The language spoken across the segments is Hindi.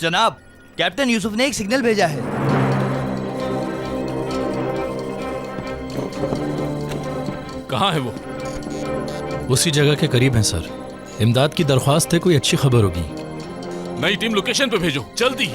जनाब, कैप्टन यूसुफ ने एक सिग्नल भेजा है। कहाँ है वो? उसी जगह के करीब है सर। इमदाद की दरख्वास्त है, कोई अच्छी खबर होगी। नई टीम लोकेशन पे भेजो जल्दी।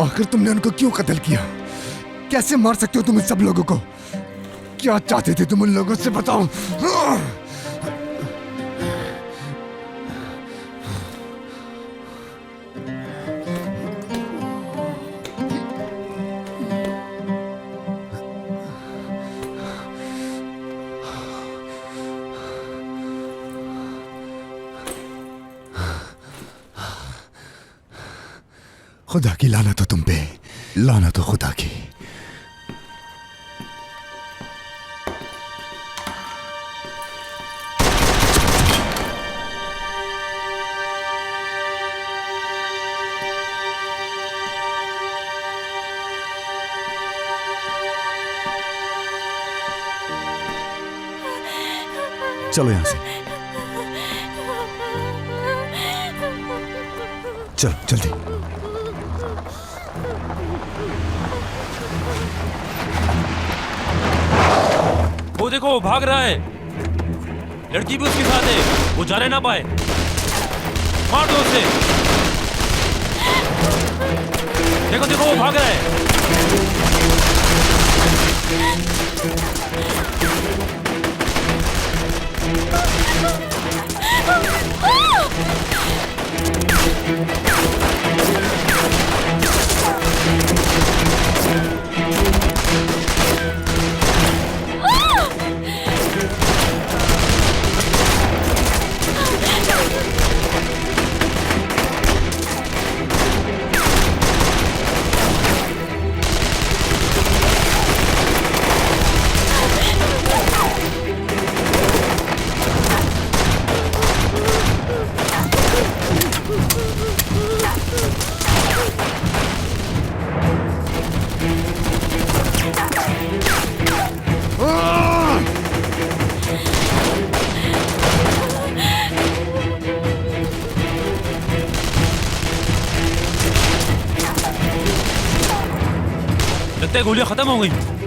आखिर तुमने उनको क्यों कत्ल किया? कैसे मार सकते हो तुम इन सब लोगों को? क्या चाहते थे तुम उन लोगों से, बताओ? खुदा की लानत हो तुम पे, लानत हो खुदा की। चलो यहां से, चलो जल्दी। वो देखो, वो भाग रहा है। लड़की भी उसके साथ है, वो जाने ना पाए। मार दो उसे। देखो देखो, वो भाग रहा है। लगता है गोलियां खत्म हो गई।